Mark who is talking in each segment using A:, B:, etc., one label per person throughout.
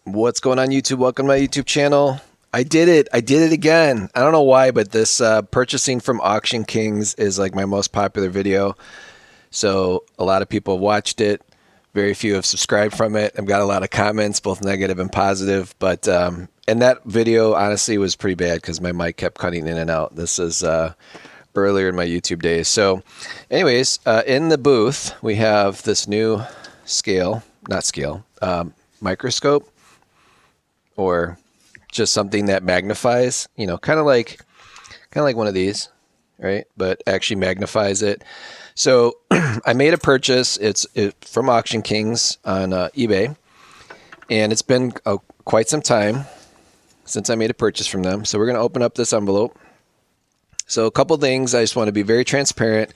A: What's going on, YouTube? Welcome to my YouTube channel. I did it again. I don't know why, but this purchasing from Auction Kings is like my most popular video. So a lot of people have watched it. Very few have subscribed from it. I've got a lot of comments, both negative and positive. But and that video honestly was pretty bad because my mic kept cutting in and out. This is earlier in my YouTube days. So anyways, in the booth, we have this new microscope, or just something that magnifies, kind of like one of these, right? But actually magnifies it. So I made a purchase. It's from Auction Kings on eBay, and it's been quite some time since I made a purchase from them. So we're going to open up this envelope. So a couple things. I just want to be very transparent.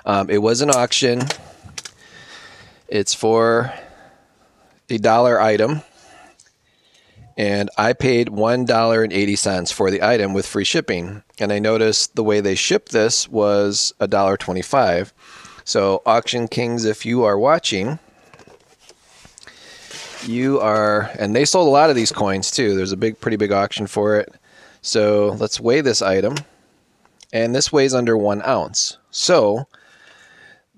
A: It was an auction. It's for $1 item. And I paid $1.80 for the item with free shipping. And I noticed the way they shipped this was $1.25. So Auction Kings, if you are watching, and they sold a lot of these coins too. There's a pretty big auction for it. So let's weigh this item. And this weighs under 1 ounce. So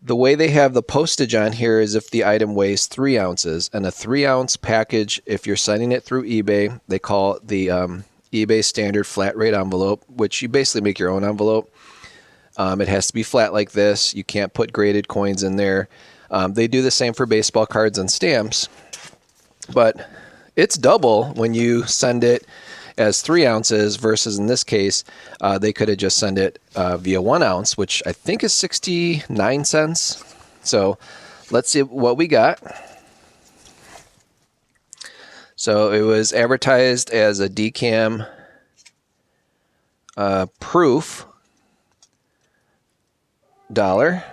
A: the way they have the postage on here is if the item weighs 3 ounces, and a 3-ounce package, if you're sending it through eBay, they call it the eBay standard flat rate envelope, which you basically make your own envelope. It has to be flat like this. You can't put graded coins in there. They do the same for baseball cards and stamps, but it's double when you send it as 3 ounces versus in this case, they could have just sent it via 1 ounce, which I think is 69 cents. So let's see what we got. So it was advertised as a DCAM proof dollar.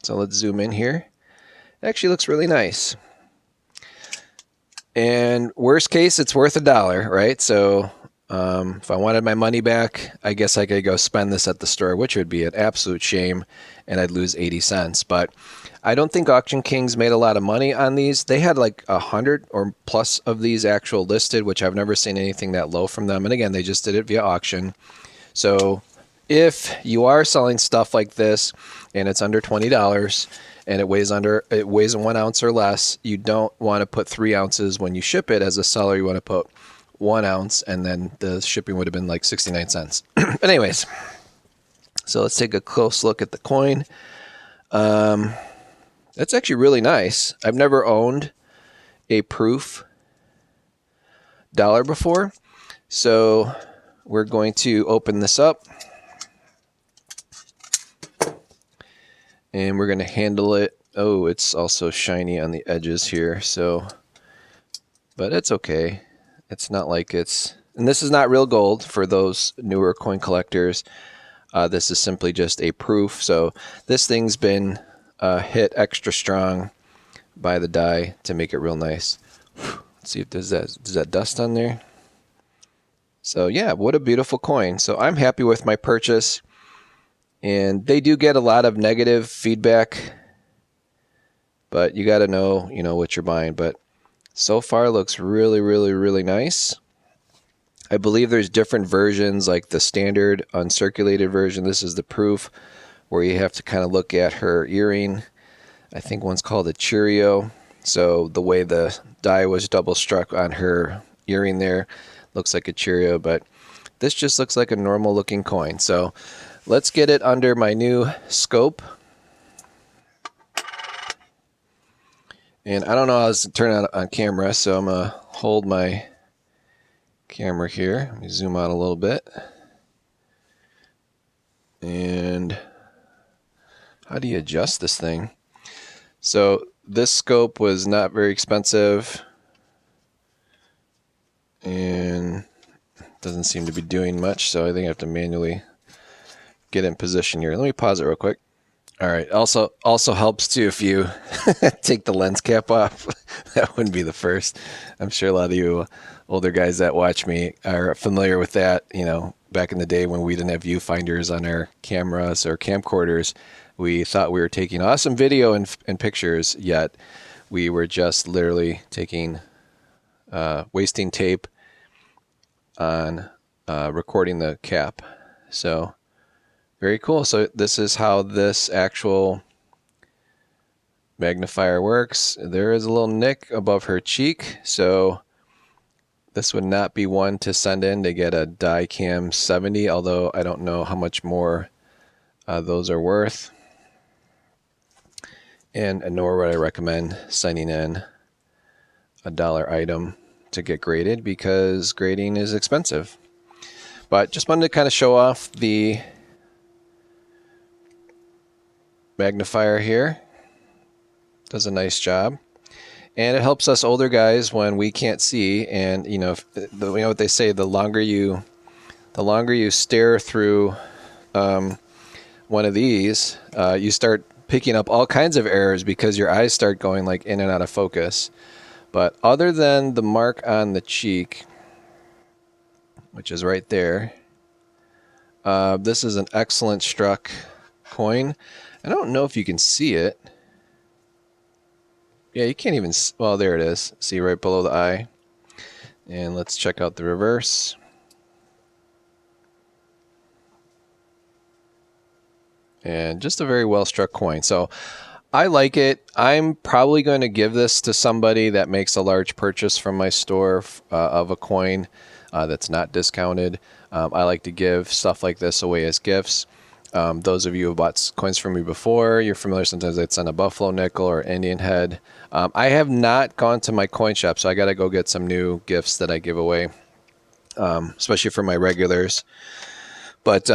A: So let's zoom in here. It actually looks really nice. And worst case, it's worth $1, right? So if I wanted my money back, I guess I could go spend this at the store, which would be an absolute shame, and I'd lose 80 cents. But I don't think Auction Kings made a lot of money on these. They had like 100 or plus of these actual listed, which I've never seen anything that low from them. And again, they just did it via auction. So if you are selling stuff like this and it's under $20, and it weighs 1 ounce or less, you don't want to put 3 ounces when you ship it. As a seller, you want to put 1 ounce, and then the shipping would have been like 69 cents. But anyways, so let's take a close look at the coin. That's actually really nice. I've never owned a proof dollar before, so we're going to open this up. And we're going to handle it. Oh, it's also shiny on the edges here. But it's okay. It's not like it's... And this is not real gold for those newer coin collectors. This is simply just a proof. So this thing's been hit extra strong by the die to make it real nice. Let's see if does that dust on there. So yeah, what a beautiful coin. So I'm happy with my purchase. And they do get a lot of negative feedback, but you got to know, what you're buying. But so far, it looks really, really, really nice. I believe there's different versions, like the standard uncirculated version. This is the proof, where you have to kind of look at her earring. I think one's called a Cheerio. So the way the die was double struck on her earring there looks like a Cheerio, but this just looks like a normal looking coin. So let's get it under my new scope. And I don't know how to turn it on camera, so I'm going to hold my camera here. Let me zoom out a little bit. And how do you adjust this thing? So this scope was not very expensive, and doesn't seem to be doing much, so I think I have to manually get in position here. Let me pause it real quick. All right. Also helps too if you take the lens cap off. That wouldn't be the first. I'm sure a lot of you older guys that watch me are familiar with that. Back in the day when we didn't have viewfinders on our cameras or camcorders, we thought we were taking awesome video and pictures, yet we were just literally taking wasting tape on recording the cap. So very cool. So this is how this actual magnifier works. There is a little nick above her cheek, so this would not be one to send in to get a Dicam 70, although I don't know how much more those are worth. And nor would I recommend sending in a dollar item to get graded because grading is expensive. But just wanted to kind of show off the magnifier here. Does a nice job. And it helps us older guys when we can't see. And you know what they say: the longer you stare through one of these, you start picking up all kinds of errors because your eyes start going like in and out of focus. But other than the mark on the cheek, which is right there, this is an excellent struck coin. I don't know if you can see it. Yeah, you can't even, well, there it is. See right below the eye. And let's check out the reverse. And just a very well struck coin. So I like it. I'm probably going to give this to somebody that makes a large purchase from my store of a coin that's not discounted. I like to give stuff like this away as gifts. Those of you who have bought coins from me before, you're familiar. Sometimes I'd send a buffalo nickel or Indian head. I have not gone to my coin shop, so I got to go get some new gifts that I give away, especially for my regulars. But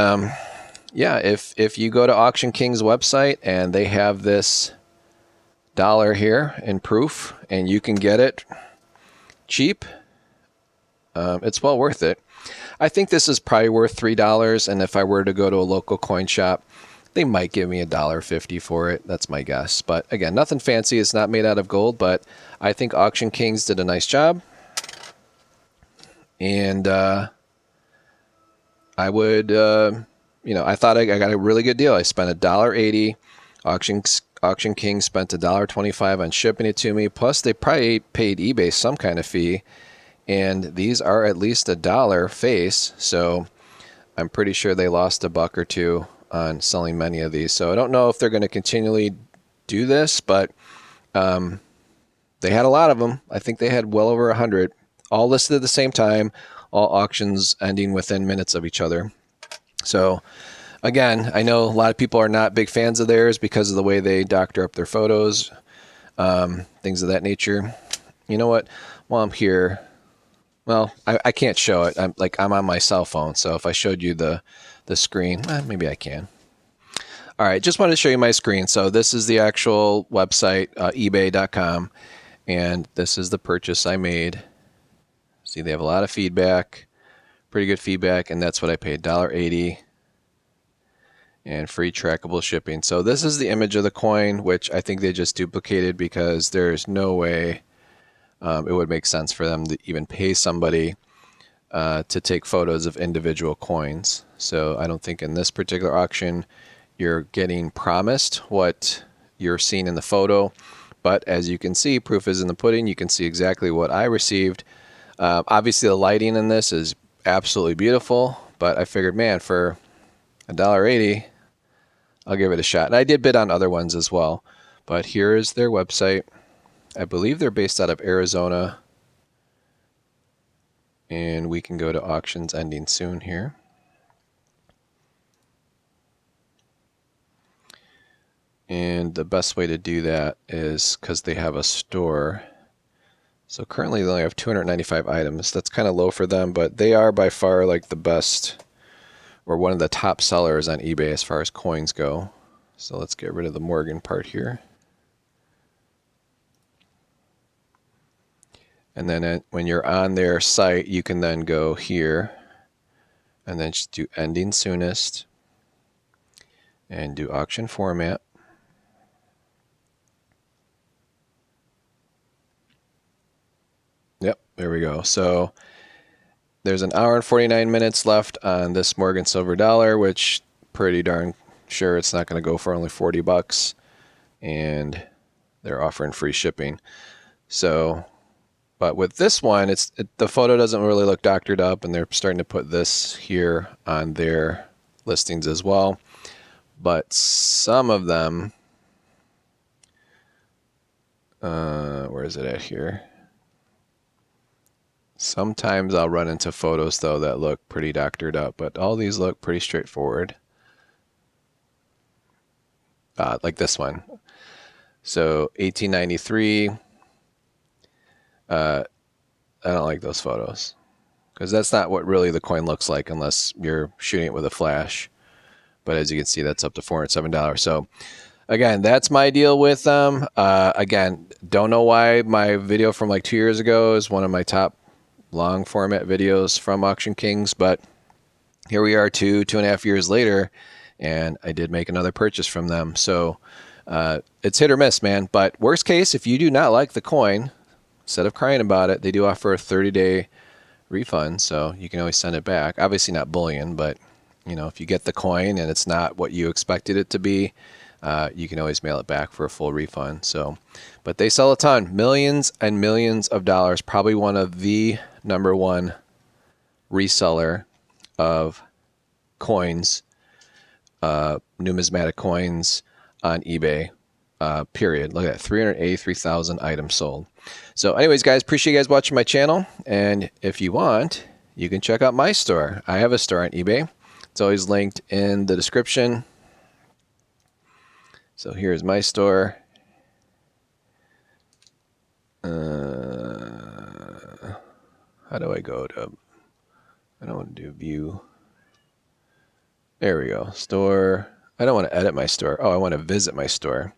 A: yeah, if you go to Auction Kings website and they have this dollar here in proof and you can get it cheap, it's well worth it. I think this is probably worth $3, and if I were to go to a local coin shop, they might give me $1.50 for it. That's my guess. But again, nothing fancy. It's not made out of gold, but I think Auction Kings did a nice job. And I would, I thought I got a really good deal. I spent $1.80. Auction Kings spent $1.25 on shipping it to me. Plus, they probably paid eBay some kind of fee. And these are at least $1 face, so I'm pretty sure they lost $1 or $2 on selling many of these. So I don't know if they're going to continually do this, but they had a lot of them. I think they had well over 100, all listed at the same time, all auctions ending within minutes of each other. So again, I know a lot of people are not big fans of theirs because of the way they doctor up their photos, things of that nature. You know what? While I'm here, well, I can't show it. I'm on my cell phone, so if I showed you the screen, maybe I can. All right, just wanted to show you my screen. So this is the actual website, ebay.com, and this is the purchase I made. See, they have a lot of feedback, pretty good feedback, and that's what I paid, $1.80, and free trackable shipping. So this is the image of the coin, which I think they just duplicated because there's no way it would make sense for them to even pay somebody to take photos of individual coins. So I don't think in this particular auction you're getting promised what you're seeing in the photo. But as you can see, proof is in the pudding. You can see exactly what I received. Obviously, the lighting in this is absolutely beautiful. But I figured, man, for $1.80, I'll give it a shot. And I did bid on other ones as well. But here is their website. I believe they're based out of Arizona. And we can go to auctions ending soon here. And the best way to do that is because they have a store. So currently they only have 295 items. That's kind of low for them, but they are by far like the best or one of the top sellers on eBay as far as coins go. So let's get rid of the Morgan part here. And then when you're on their site, you can then go here and then just do ending soonest and do auction format. Yep, there we go. So there's 1 hour and 49 minutes left on this Morgan silver dollar, which pretty darn sure it's not going to go for only $40, and they're offering free shipping. So But with this one, the photo doesn't really look doctored up, and they're starting to put this here on their listings as well. But some of them, where is it at here? Sometimes I'll run into photos though that look pretty doctored up, but all these look pretty straightforward. Like this one. So 1893. I don't like those photos because that's not what really the coin looks like unless you're shooting it with a flash. But as you can see, that's up to $407. So again, that's my deal with them. Again, don't know why my video from like 2 years ago is one of my top long format videos from Auction Kings, but here we are 2.5 years later, and I did make another purchase from them. So it's hit or miss, man. But worst case, if you do not like the coin, instead of crying about it, they do offer a 30-day refund, so you can always send it back. Obviously not bullion, but you know, if you get the coin and it's not what you expected it to be, you can always mail it back for a full refund. So, but they sell a ton, millions and millions of dollars. Probably one of the #1 reseller of coins, numismatic coins on eBay. Period. Look at that, 383,000 items sold. So anyways, guys, appreciate you guys watching my channel. And if you want, you can check out my store. I have a store on eBay. It's always linked in the description. So here's my store. How do I go to, I don't want to do view. There we go. Store. I don't want to edit my store. Oh, I want to visit my store.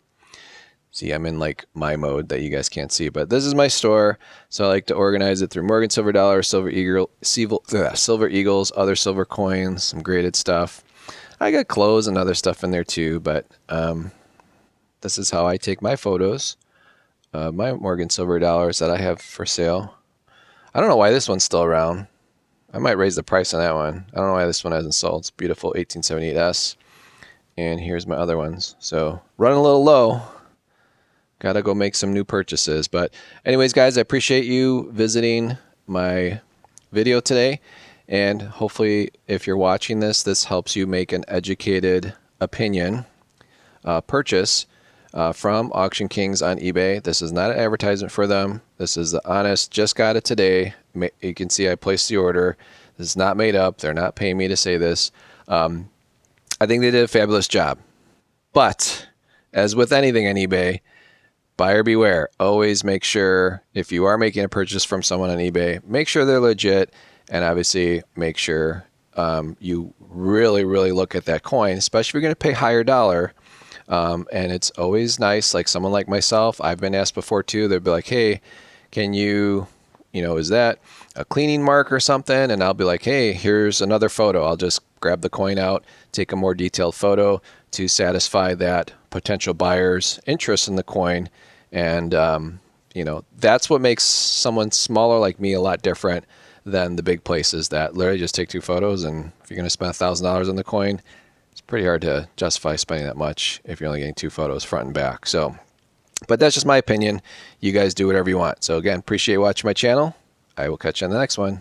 A: See, I'm in like my mode that you guys can't see, but this is my store. So I like to organize it through Morgan Silver Dollar, Silver Eagles, other silver coins, some graded stuff. I got clothes and other stuff in there too, but this is how I take my photos. My Morgan Silver Dollars that I have for sale. I don't know why this one's still around. I might raise the price on that one. I don't know why this one hasn't sold. It's beautiful 1878S. And here's my other ones. So running a little low. Gotta go make some new purchases. But anyways, guys, I appreciate you visiting my video today. And hopefully, if you're watching this, this helps you make an educated opinion purchase from Auction Kings on eBay. This is not an advertisement for them. This is the honest, just got it today. You can see I placed the order. This is not made up. They're not paying me to say this. I think they did a fabulous job. But as with anything on eBay, buyer beware. Always make sure, if you are making a purchase from someone on eBay, make sure they're legit, and obviously make sure you really, really look at that coin, especially if you're going to pay higher dollar. And it's always nice, like someone like myself, I've been asked before too, they'll be like, hey, can you know, is that a cleaning mark or something? And I'll be like, hey, here's another photo. I'll just grab the coin out, take a more detailed photo to satisfy that potential buyer's interest in the coin. And, you know, that's what makes someone smaller like me a lot different than the big places that literally just take 2 photos. And if you're going to spend $1,000 on the coin, it's pretty hard to justify spending that much if you're only getting 2 photos front and back. So, but that's just my opinion. You guys do whatever you want. So again, appreciate watching my channel. I will catch you on the next one.